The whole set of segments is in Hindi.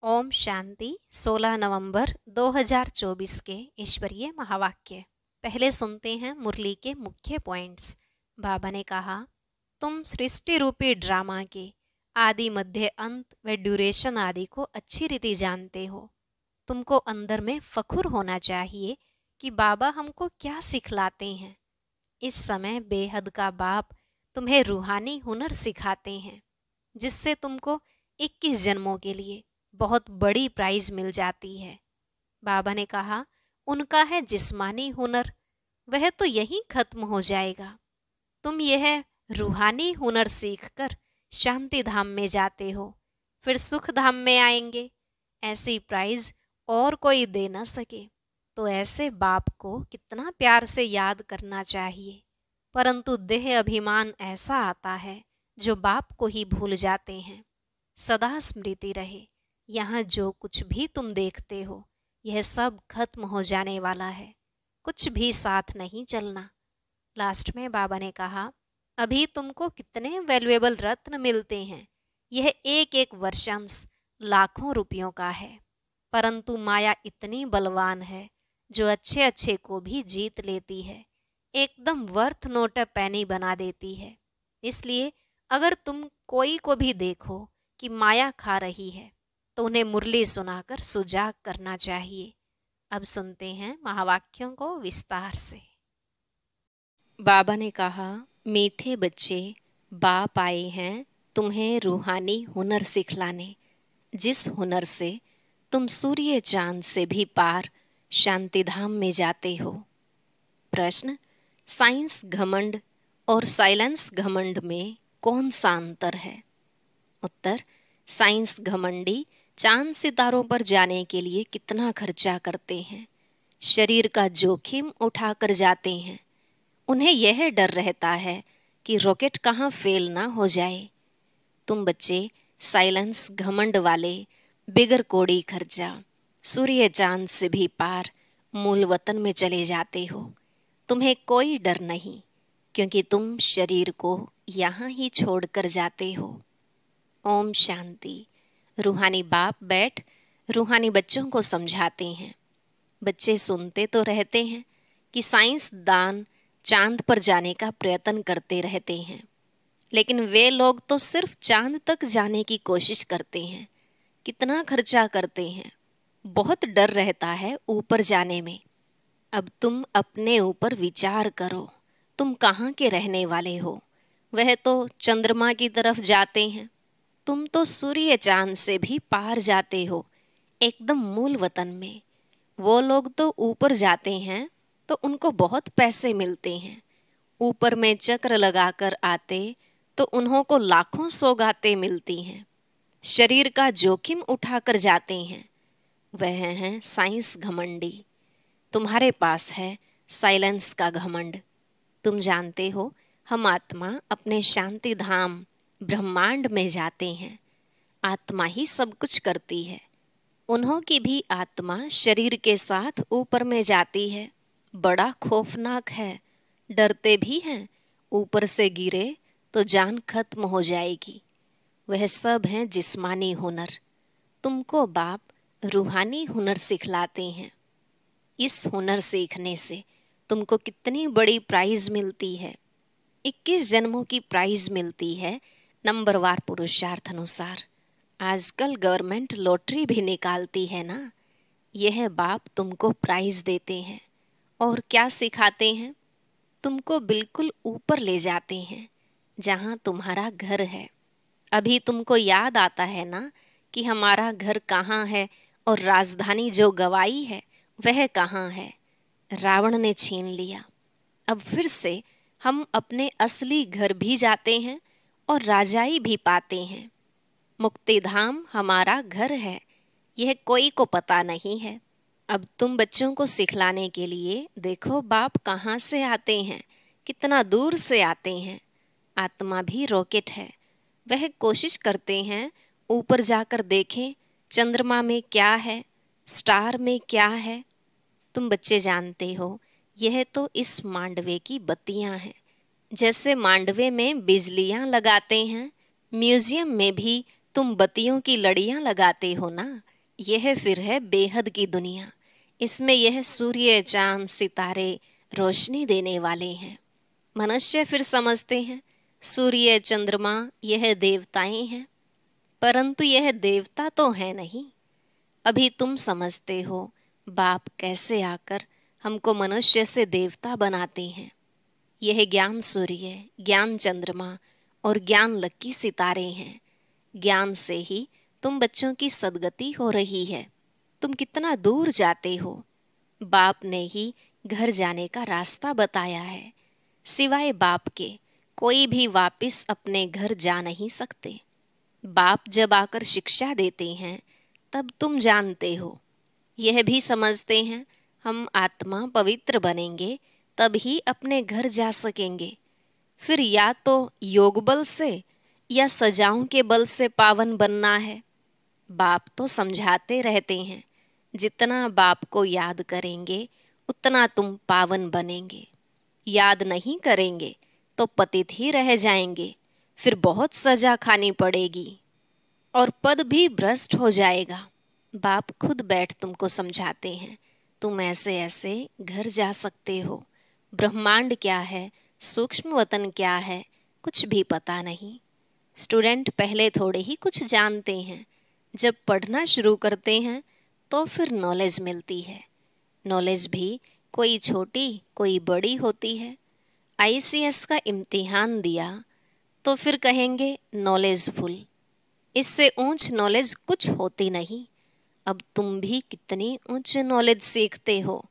ओम शांति 16 नवंबर 2024 के ईश्वरीय महावाक्य। पहले सुनते हैं मुरली के मुख्य पॉइंट्स। बाबा ने कहा, तुम सृष्टि रूपी ड्रामा के आदि मध्य अंत व ड्यूरेशन आदि को अच्छी रीति जानते हो। तुमको अंदर में फखुर होना चाहिए कि बाबा हमको क्या सिखलाते हैं। इस समय बेहद का बाप तुम्हें रूहानी हुनर सिखाते हैं, जिससे तुमको 21 जन्मों के लिए बहुत बड़ी प्राइज मिल जाती है। बाबा ने कहा, उनका है जिस्मानी हुनर, वह तो यहीं खत्म हो जाएगा। तुम यह रूहानी हुनर सीखकर शांति धाम में जाते हो, फिर सुख धाम में आएंगे। ऐसी प्राइज और कोई दे न सके। तो ऐसे बाप को कितना प्यार से याद करना चाहिए, परंतु देह अभिमान ऐसा आता है जो बाप को ही भूल जाते हैं। सदा स्मृति रहे, यहाँ जो कुछ भी तुम देखते हो यह सब खत्म हो जाने वाला है, कुछ भी साथ नहीं चलना। लास्ट में बाबा ने कहा, अभी तुमको कितने वैल्यूएबल रत्न मिलते हैं, यह एक एक वर्षांश लाखों रुपयों का है, परंतु माया इतनी बलवान है जो अच्छे अच्छे को भी जीत लेती है, एकदम वर्थ नोट पैनी बना देती है। इसलिए अगर तुम कोई को भी देखो कि माया खा रही है तो उन्हें मुरली सुनाकर सुजाग करना चाहिए। अब सुनते हैं महावाक्यों को विस्तार से। बाबा ने कहा, मीठे बच्चे, बाप आए हैं तुम्हें रूहानी हुनर सिखलाने, जिस हुनर से तुम सूर्य चांद से भी पार शांति धाम में जाते हो। प्रश्न, साइंस घमंड और साइलेंस घमंड में कौन सा अंतर है? उत्तर, साइंस घमंडी चांद सितारों पर जाने के लिए कितना खर्चा करते हैं, शरीर का जोखिम उठाकर जाते हैं। उन्हें यह डर रहता है कि रॉकेट कहाँ फेल ना हो जाए। तुम बच्चे साइलेंस घमंड वाले बिगर कोड़ी खर्चा सूर्य चांद से भी पार मूल वतन में चले जाते हो। तुम्हें कोई डर नहीं, क्योंकि तुम शरीर को यहाँ ही छोड़कर जाते हो। ओम शांति। रूहानी बाप बैठ रूहानी बच्चों को समझाते हैं। बच्चे सुनते तो रहते हैं कि साइंसदान चांद पर जाने का प्रयत्न करते रहते हैं, लेकिन वे लोग तो सिर्फ चांद तक जाने की कोशिश करते हैं, कितना खर्चा करते हैं, बहुत डर रहता है ऊपर जाने में। अब तुम अपने ऊपर विचार करो, तुम कहाँ के रहने वाले हो? वह तो चंद्रमा की तरफ जाते हैं, तुम तो सूर्य चांद से भी पार जाते हो, एकदम मूल वतन में। वो लोग तो ऊपर जाते हैं तो उनको बहुत पैसे मिलते हैं, ऊपर में चक्र लगाकर आते तो उन्हों को लाखों सौगातें मिलती हैं, शरीर का जोखिम उठाकर जाते हैं। वह हैं साइंस घमंडी। तुम्हारे पास है साइलेंस का घमंड। तुम जानते हो, हम आत्मा अपने शांति धाम ब्रह्मांड में जाते हैं, आत्मा ही सब कुछ करती है। उन्हों की भी आत्मा शरीर के साथ ऊपर में जाती है, बड़ा खौफनाक है, डरते भी हैं, ऊपर से गिरे तो जान खत्म हो जाएगी। वह सब हैं जिस्मानी हुनर। तुमको बाप रूहानी हुनर सिखलाते हैं। इस हुनर सीखने से तुमको कितनी बड़ी प्राइज मिलती है, 21 जन्मों की प्राइज मिलती है नंबरवार पुरुषार्थ अनुसार। आजकल गवर्नमेंट लॉटरी भी निकालती है ना। यह बाप तुमको प्राइज देते हैं और क्या सिखाते हैं? तुमको बिल्कुल ऊपर ले जाते हैं, जहाँ तुम्हारा घर है। अभी तुमको याद आता है ना कि हमारा घर कहाँ है और राजधानी जो गवाई है वह कहाँ है? रावण ने छीन लिया। अब फिर से हम अपने असली घर भी जाते हैं और राजाई भी पाते हैं। मुक्ति धाम हमारा घर है, यह कोई को पता नहीं है। अब तुम बच्चों को सिखलाने के लिए देखो बाप कहाँ से आते हैं, कितना दूर से आते हैं। आत्मा भी रॉकेट है, वह कोशिश करते हैं ऊपर जाकर देखें चंद्रमा में क्या है, स्टार में क्या है। तुम बच्चे जानते हो, यह तो इस मांडवे की बत्तियां हैं। जैसे मांडवे में बिजलियां लगाते हैं, म्यूजियम में भी तुम बत्तियों की लड़ियां लगाते हो ना। यह फिर है बेहद की दुनिया। इसमें यह सूर्य, चांद, सितारे रोशनी देने वाले हैं। मनुष्य फिर समझते हैं सूर्य, चंद्रमा यह देवताएं हैं, परंतु यह देवता तो है नहीं। अभी तुम समझते हो बाप कैसे आकर हमको मनुष्य से देवता बनाते हैं। यह ज्ञान सूर्य, ज्ञान चंद्रमा और ज्ञान लकी सितारे हैं। ज्ञान से ही तुम बच्चों की सदगति हो रही है। तुम कितना दूर जाते हो। बाप ने ही घर जाने का रास्ता बताया है। सिवाय बाप के कोई भी वापस अपने घर जा नहीं सकते। बाप जब आकर शिक्षा देते हैं तब तुम जानते हो। यह भी समझते हैं हम आत्मा पवित्र बनेंगे तब ही अपने घर जा सकेंगे। फिर या तो योग बल से या सजाओं के बल से पावन बनना है। बाप तो समझाते रहते हैं जितना बाप को याद करेंगे उतना तुम पावन बनेंगे। याद नहीं करेंगे तो पतित ही रह जाएंगे। फिर बहुत सजा खानी पड़ेगी और पद भी भ्रष्ट हो जाएगा। बाप खुद बैठ तुमको समझाते हैं तुम ऐसे ऐसे घर जा सकते हो। ब्रह्मांड क्या है, सूक्ष्म वतन क्या है, कुछ भी पता नहीं। स्टूडेंट पहले थोड़े ही कुछ जानते हैं। जब पढ़ना शुरू करते हैं तो फिर नॉलेज मिलती है। नॉलेज भी कोई छोटी कोई बड़ी होती है। आईसीएस का इम्तिहान दिया तो फिर कहेंगे नॉलेजफुल। इससे ऊंच नॉलेज कुछ होती नहीं। अब तुम भी कितनी उच्च नॉलेज सीखते हो।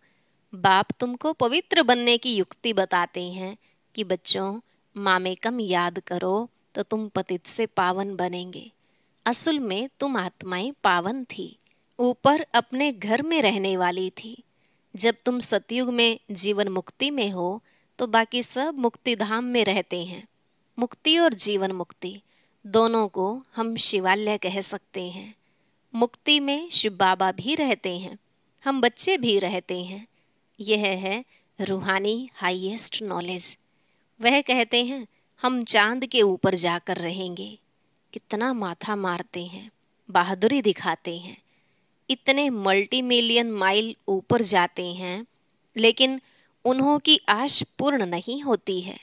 बाप तुमको पवित्र बनने की युक्ति बताते हैं कि बच्चों मामेकम याद करो तो तुम पतित से पावन बनेंगे। असल में तुम आत्माएं पावन थी, ऊपर अपने घर में रहने वाली थी। जब तुम सतयुग में जीवन मुक्ति में हो तो बाकी सब मुक्ति धाम में रहते हैं। मुक्ति और जीवन मुक्ति दोनों को हम शिवालय कह सकते हैं। मुक्ति में शिव बाबा भी रहते हैं, हम बच्चे भी रहते हैं। यह है रूहानी हाईएस्ट नॉलेज। वह कहते हैं हम चांद के ऊपर जाकर रहेंगे। कितना माथा मारते हैं, बहादुरी दिखाते हैं। इतने मल्टी मिलियन माइल ऊपर जाते हैं लेकिन उन्हों की आश पूर्ण नहीं होती है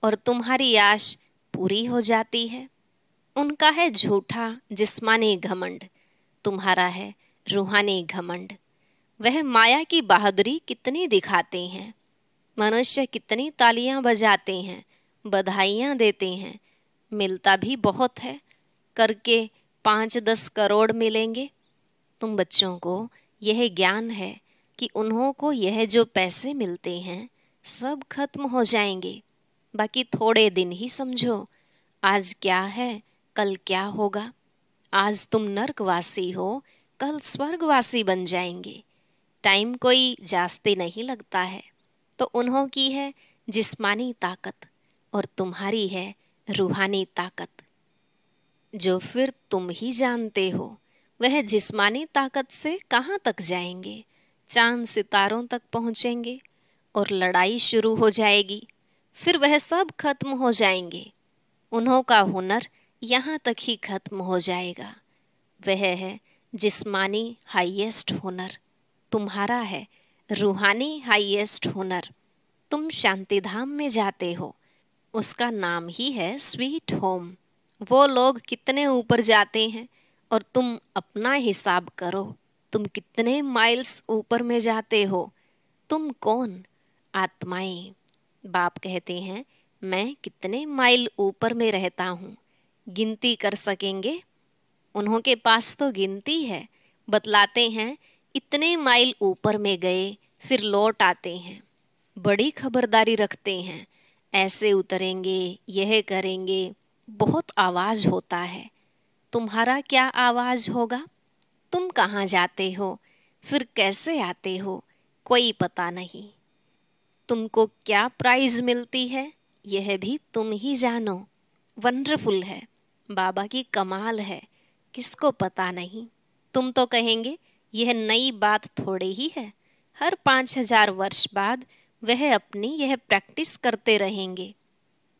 और तुम्हारी आश पूरी हो जाती है। उनका है झूठा जिस्मानी घमंड, तुम्हारा है रूहानी घमंड। वह माया की बहादुरी कितनी दिखाते हैं। मनुष्य कितनी तालियां बजाते हैं, बधाइयां देते हैं। मिलता भी बहुत है, करके 5-10 करोड़ मिलेंगे। तुम बच्चों को यह ज्ञान है कि उन्हों को यह जो पैसे मिलते हैं सब खत्म हो जाएंगे। बाकी थोड़े दिन ही समझो, आज क्या है कल क्या होगा। आज तुम नरकवासी हो, कल स्वर्गवासी बन जाएंगे। टाइम कोई जास्ती नहीं लगता है। तो उन्हों की है जिस्मानी ताकत और तुम्हारी है रूहानी ताकत, जो फिर तुम ही जानते हो। वह जिस्मानी ताकत से कहाँ तक जाएंगे, चांद सितारों तक पहुँचेंगे और लड़ाई शुरू हो जाएगी। फिर वह सब खत्म हो जाएंगे। उन्हों का हुनर यहाँ तक ही खत्म हो जाएगा। वह है जिस्मानी हाईएस्ट हुनर, तुम्हारा है रूहानी हाईएस्ट हुनर। तुम शांति धाम में जाते हो, उसका नाम ही है स्वीट होम। वो लोग कितने ऊपर जाते हैं और तुम अपना हिसाब करो, तुम कितने माइल्स ऊपर में जाते हो। तुम कौन? आत्माएं। बाप कहते हैं मैं कितने माइल ऊपर में रहता हूँ, गिनती कर सकेंगे? उन्हों के पास तो गिनती है। बतलाते हैं इतने माइल ऊपर में गए फिर लौट आते हैं। बड़ी खबरदारी रखते हैं, ऐसे उतरेंगे, यह करेंगे। बहुत आवाज़ होता है। तुम्हारा क्या आवाज़ होगा? तुम कहाँ जाते हो, फिर कैसे आते हो, कोई पता नहीं। तुमको क्या प्राइज मिलती है यह भी तुम ही जानो। वंडरफुल है, बाबा की कमाल है, किसको पता नहीं। तुम तो कहेंगे यह नई बात थोड़े ही है। हर 5000 वर्ष बाद वह अपनी यह प्रैक्टिस करते रहेंगे।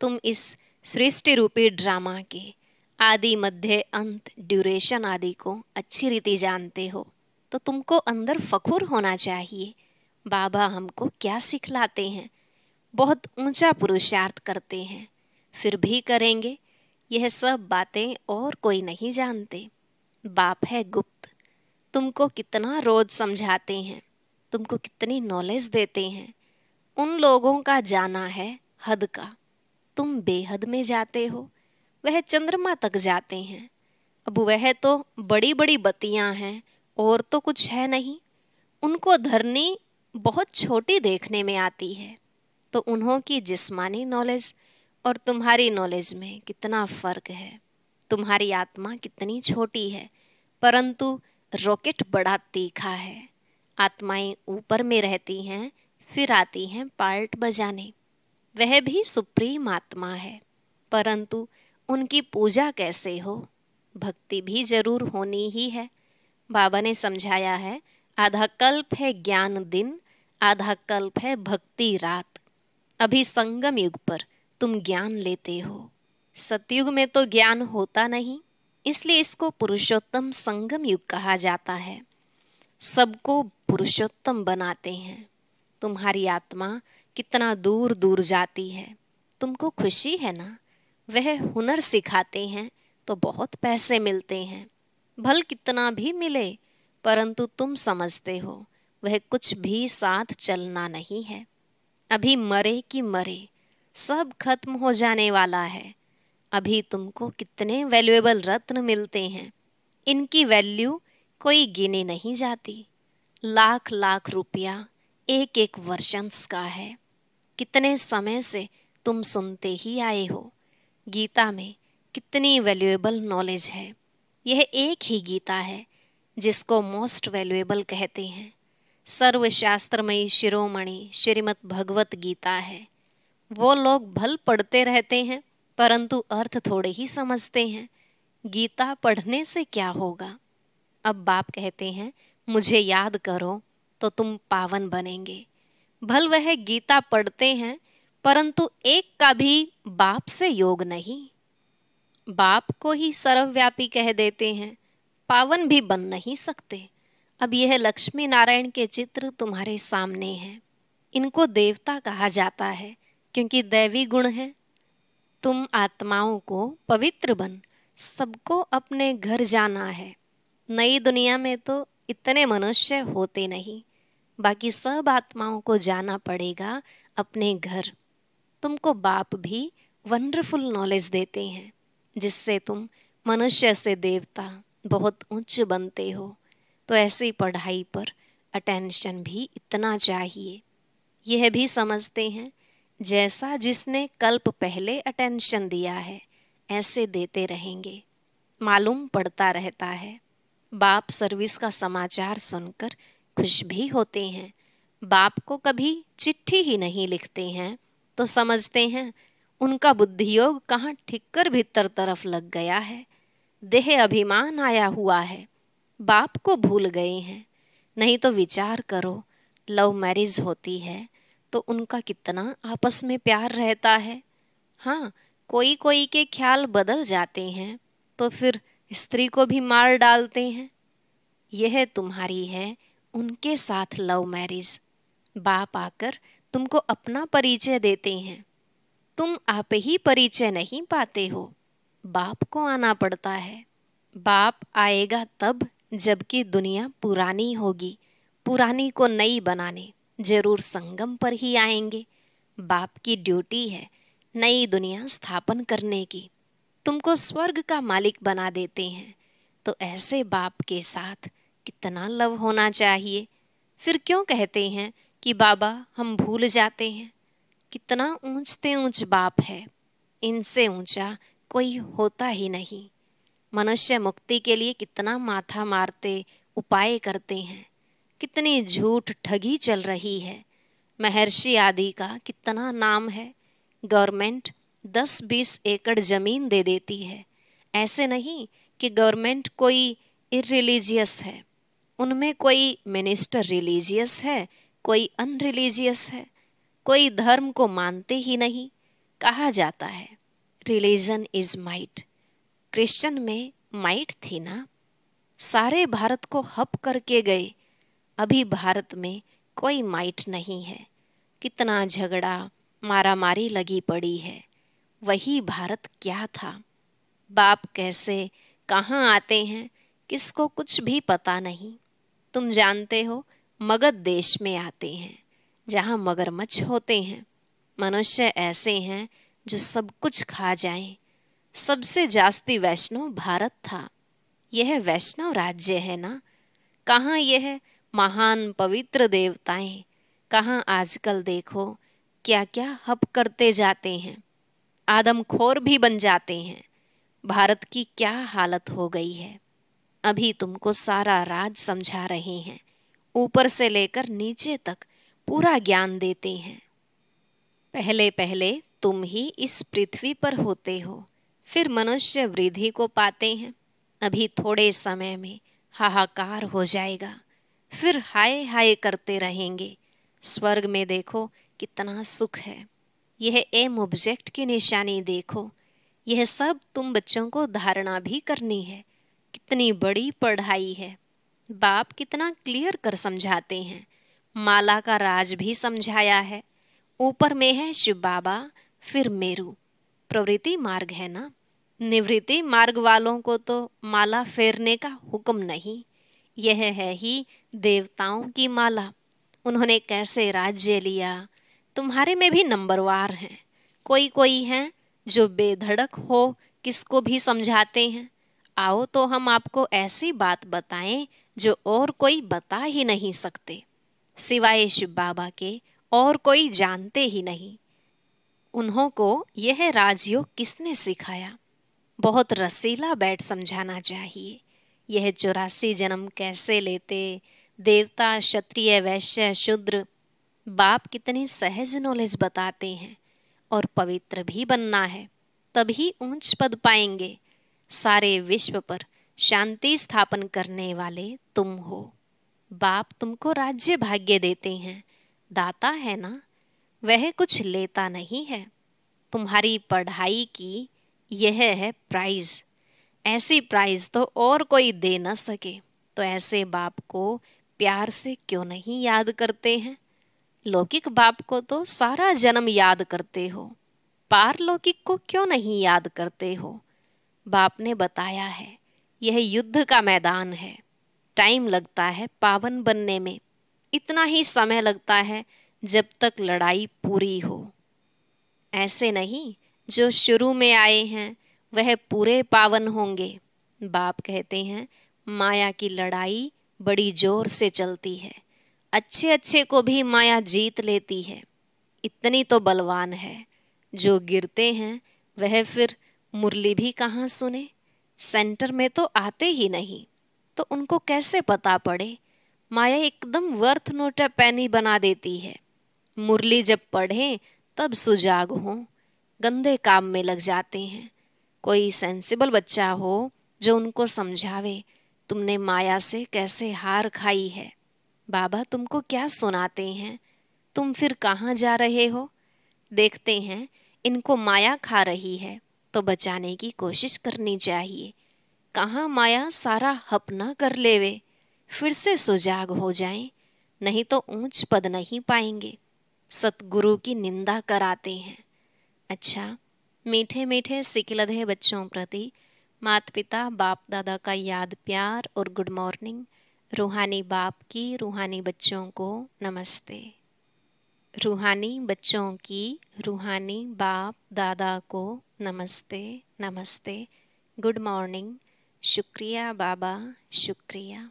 तुम इस सृष्टि रूपी ड्रामा के आदि मध्य अंत ड्यूरेशन आदि को अच्छी रीति जानते हो। तो तुमको अंदर फखुर होना चाहिए। बाबा हमको क्या सिखलाते हैं? बहुत ऊंचा पुरुषार्थ करते हैं, फिर भी करेंगे। यह सब बातें और कोई नहीं जानते। बाप है गुप्त। तुमको कितना रोज समझाते हैं, तुमको कितनी नॉलेज देते हैं। उन लोगों का जाना है हद का, तुम बेहद में जाते हो। वह चंद्रमा तक जाते हैं। अब वह तो बड़ी बड़ी बत्तियां हैं और तो कुछ है नहीं। उनको धरनी बहुत छोटी देखने में आती है। तो उन्हों की जिस्मानी नॉलेज और तुम्हारी नॉलेज में कितना फर्क है। तुम्हारी आत्मा कितनी छोटी है, परंतु रॉकेट बड़ा तीखा है। आत्माएं ऊपर में रहती हैं, फिर आती हैं पार्ट बजाने। वह भी सुप्रीम आत्मा है, परंतु उनकी पूजा कैसे हो? भक्ति भी जरूर होनी ही है। बाबा ने समझाया है, आधा कल्प है ज्ञान दिन, आधा कल्प है भक्ति रात। अभी संगम युग पर तुम ज्ञान लेते हो। सतयुग में तो ज्ञान होता नहीं, इसलिए इसको पुरुषोत्तम संगम युग कहा जाता है। सबको पुरुषोत्तम बनाते हैं। तुम्हारी आत्मा कितना दूर दूर जाती है, तुमको खुशी है ना? वह हुनर सिखाते हैं तो बहुत पैसे मिलते हैं। भल कितना भी मिले, परंतु तुम समझते हो वह कुछ भी साथ चलना नहीं है। अभी मरे कि मरे, सब खत्म हो जाने वाला है। अभी तुमको कितने वैल्यूएबल रत्न मिलते हैं, इनकी वैल्यू कोई गिनी नहीं जाती। लाख लाख रुपया एक एक वर्षंस का है। कितने समय से तुम सुनते ही आए हो। गीता में कितनी वैल्यूएबल नॉलेज है। यह एक ही गीता है जिसको मोस्ट वैल्यूएबल कहते हैं। सर्वशास्त्रमयी शिरोमणि श्रीमद् भगवत गीता है। वो लोग भल पढ़ते रहते हैं, परंतु अर्थ थोड़े ही समझते हैं। गीता पढ़ने से क्या होगा? अब बाप कहते हैं, मुझे याद करो तो तुम पावन बनेंगे। भल वह गीता पढ़ते हैं, परंतु एक का भी बाप से योग नहीं। बाप को ही सर्वव्यापी कह देते हैं, पावन भी बन नहीं सकते। अब यह लक्ष्मी नारायण के चित्र तुम्हारे सामने हैं। इनको देवता कहा जाता है क्योंकि दैवी गुण है। तुम आत्माओं को पवित्र बन, सबको अपने घर जाना है। नई दुनिया में तो इतने मनुष्य होते नहीं, बाकी सब आत्माओं को जाना पड़ेगा अपने घर। तुमको बाप भी वंडरफुल नॉलेज देते हैं, जिससे तुम मनुष्य से देवता बहुत उच्च बनते हो। तो ऐसी पढ़ाई पर अटेंशन भी इतना चाहिए। यह भी समझते हैं, जैसा जिसने कल्प पहले अटेंशन दिया है, ऐसे देते रहेंगे। मालूम पड़ता रहता है। बाप सर्विस का समाचार सुनकर खुश भी होते हैं। बाप को कभी चिट्ठी ही नहीं लिखते हैं तो समझते हैं उनका बुद्धियोग कहाँ ठिक्कर भीतर तरफ लग गया है। देह अभिमान आया हुआ है, बाप को भूल गए हैं। नहीं तो विचार करो, लव मैरिज होती है तो उनका कितना आपस में प्यार रहता है। हाँ, कोई कोई के ख्याल बदल जाते हैं तो फिर स्त्री को भी मार डालते हैं। यह तुम्हारी है उनके साथ लव मैरिज। बाप आकर तुमको अपना परिचय देते हैं, तुम आप ही परिचय नहीं पाते हो, बाप को आना पड़ता है। बाप आएगा तब जबकि दुनिया पुरानी होगी। पुरानी को नई बनाने जरूर संगम पर ही आएंगे। बाप की ड्यूटी है नई दुनिया स्थापन करने की। तुमको स्वर्ग का मालिक बना देते हैं, तो ऐसे बाप के साथ कितना लव होना चाहिए। फिर क्यों कहते हैं कि बाबा हम भूल जाते हैं? कितना ऊंचते ऊंच बाप है, इनसे ऊंचा कोई होता ही नहीं। मनुष्य मुक्ति के लिए कितना माथा मारते उपाय करते हैं, कितनी झूठ ठगी चल रही है। महर्षि आदि का कितना नाम है। गवर्नमेंट 10-20 एकड़ जमीन दे देती है। ऐसे नहीं कि गवर्नमेंट कोई इररिलीजियस है, उनमें कोई मिनिस्टर रिलीजियस है, कोई अनरिलीजियस है, कोई धर्म को मानते ही नहीं। कहा जाता है रिलीजन इज माइट। क्रिश्चियन में माइट थी ना, सारे भारत को हप करके गए। अभी भारत में कोई माइट नहीं है। कितना झगड़ा मारामारी लगी पड़ी है। वही भारत क्या था। बाप कैसे कहाँ आते हैं किसको कुछ भी पता नहीं। तुम जानते हो मगध देश में आते हैं जहाँ मगरमच्छ होते हैं। मनुष्य ऐसे हैं जो सब कुछ खा जाएं। सबसे जास्ती वैष्णव भारत था। यह वैष्णव राज्य है ना। कहाँ यह महान पवित्र देवताएं। कहाँ आजकल देखो क्या क्या हप करते जाते हैं। आदमखोर भी बन जाते हैं। भारत की क्या हालत हो गई है। अभी तुमको सारा राज समझा रहे हैं। ऊपर से लेकर नीचे तक पूरा ज्ञान देते हैं। पहले पहले तुम ही इस पृथ्वी पर होते हो, फिर मनुष्य वृद्धि को पाते हैं। अभी थोड़े समय में हाहाकार हो जाएगा, फिर हाय हाय करते रहेंगे। स्वर्ग में देखो कितना सुख है। यह एम ऑब्जेक्ट की निशानी देखो। यह सब तुम बच्चों को धारणा भी करनी है। कितनी बड़ी पढ़ाई है। बाप कितना क्लियर कर समझाते हैं। माला का राज भी समझाया है। ऊपर में है शिव बाबा, फिर मेरू। प्रवृत्ति मार्ग है ना। निवृत्ति मार्ग वालों को तो माला फेरने का हुक्म नहीं। यह है ही देवताओं की माला। उन्होंने कैसे राज्य लिया। तुम्हारे में भी नंबरवार हैं। कोई कोई हैं जो बेधड़क हो किसको भी समझाते हैं। आओ तो हम आपको ऐसी बात बताएं जो और कोई बता ही नहीं सकते। सिवाय शिव बाबा के और कोई जानते ही नहीं। उन्हों को यह राजयोग किसने सिखाया। बहुत रसीला बैठ समझाना चाहिए। यह 84 जन्म कैसे लेते, देवता क्षत्रिय वैश्य शूद्र। बाप कितनी सहज नॉलेज बताते हैं। और पवित्र भी बनना है, तभी ऊंच पद पाएंगे। सारे विश्व पर शांति स्थापन करने वाले तुम हो। बाप तुमको राज्य भाग्य देते हैं। दाता है ना, वह कुछ लेता नहीं है। तुम्हारी पढ़ाई की यह है प्राइज। ऐसी प्राइज तो और कोई दे न सके। तो ऐसे बाप को प्यार से क्यों नहीं याद करते हैं। लौकिक बाप को तो सारा जन्म याद करते हो, पारलौकिक को क्यों नहीं याद करते हो। बाप ने बताया है यह युद्ध का मैदान है। टाइम लगता है पावन बनने में। इतना ही समय लगता है जब तक लड़ाई पूरी हो। ऐसे नहीं जो शुरू में आए हैं वह पूरे पावन होंगे। बाप कहते हैं माया की लड़ाई बड़ी जोर से चलती है। अच्छे अच्छे को भी माया जीत लेती है। इतनी तो बलवान है। जो गिरते हैं वह फिर मुरली भी कहाँ सुने। सेंटर में तो आते ही नहीं, तो उनको कैसे पता पड़े। माया एकदम वर्थ नोट पैनी बना देती है। मुरली जब पढ़ें तब सुजाग हों, गंदे काम में लग जाते हैं। कोई सेंसिबल बच्चा हो जो उनको समझावे तुमने माया से कैसे हार खाई है। बाबा तुमको क्या सुनाते हैं। तुम फिर कहाँ जा रहे हो। देखते हैं इनको माया खा रही है तो बचाने की कोशिश करनी चाहिए। कहाँ माया सारा हपना कर लेवे, फिर से सुजाग हो जाएं, नहीं तो ऊंच पद नहीं पाएंगे। सतगुरु की निंदा कराते हैं। अच्छा, मीठे मीठे सिकिलधे बच्चों प्रति माता पिता बाप दादा का याद प्यार और गुड मॉर्निंग। रूहानी बाप की रूहानी बच्चों को नमस्ते। रूहानी बच्चों की रूहानी बाप दादा को नमस्ते नमस्ते। Good morning. शुक्रिया बाबा, शुक्रिया।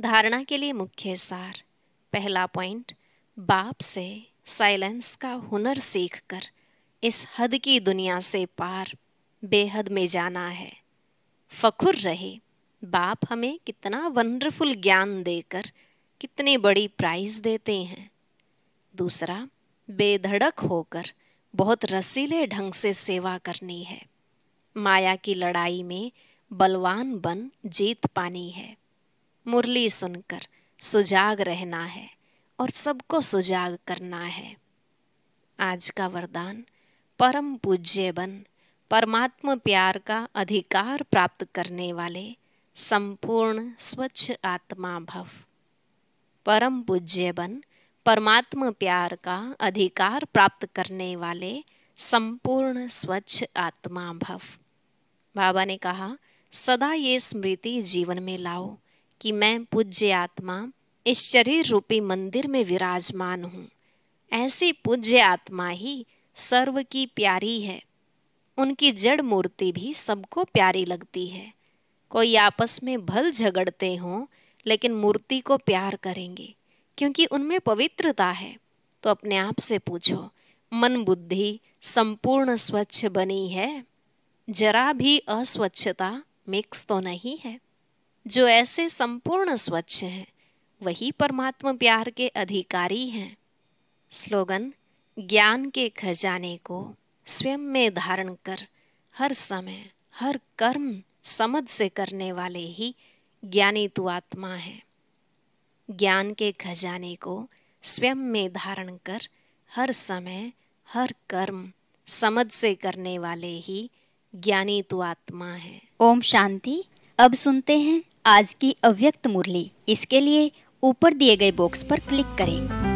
धारणा के लिए मुख्य सार। पहला पॉइंट, बाप से साइलेंस का हुनर सीखकर इस हद की दुनिया से पार बेहद में जाना है। फखुर रहे बाप हमें कितना वंडरफुल ज्ञान देकर कितनी बड़ी प्राइज देते हैं। दूसरा, बेधड़क होकर बहुत रसीले ढंग से सेवा करनी है। माया की लड़ाई में बलवान बन जीत पानी है। मुरली सुनकर सुजाग रहना है और सबको सुजाग करना है। आज का वरदान, परम पूज्य बन परमात्मा प्यार का अधिकार प्राप्त करने वाले संपूर्ण स्वच्छ आत्मा भव। परम पूज्य बन परमात्मा प्यार का अधिकार प्राप्त करने वाले संपूर्ण स्वच्छ आत्मा भव। बाबा ने कहा, सदा ये स्मृति जीवन में लाओ कि मैं पूज्य आत्मा इस शरीर रूपी मंदिर में विराजमान हूँ। ऐसी पूज्य आत्मा ही सर्व की प्यारी है। उनकी जड़ मूर्ति भी सबको प्यारी लगती है। कोई आपस में भल झगड़ते हों लेकिन मूर्ति को प्यार करेंगे क्योंकि उनमें पवित्रता है। तो अपने आप से पूछो, मन बुद्धि संपूर्ण स्वच्छ बनी है? जरा भी अस्वच्छता मिक्स तो नहीं है? जो ऐसे संपूर्ण स्वच्छ हैं वही परमात्मा प्यार के अधिकारी हैं। स्लोगन, ज्ञान के खजाने को स्वयं में धारण कर हर समय हर कर्म समझ से करने वाले ही ज्ञानी तू आत्मा है। ज्ञान के खजाने को स्वयं में धारण कर हर समय हर कर्म समझ से करने वाले ही ज्ञानी तू आत्मा है। ओम शांति। अब सुनते हैं आज की अव्यक्त मुरली। इसके लिए ऊपर दिए गए बॉक्स पर क्लिक करें।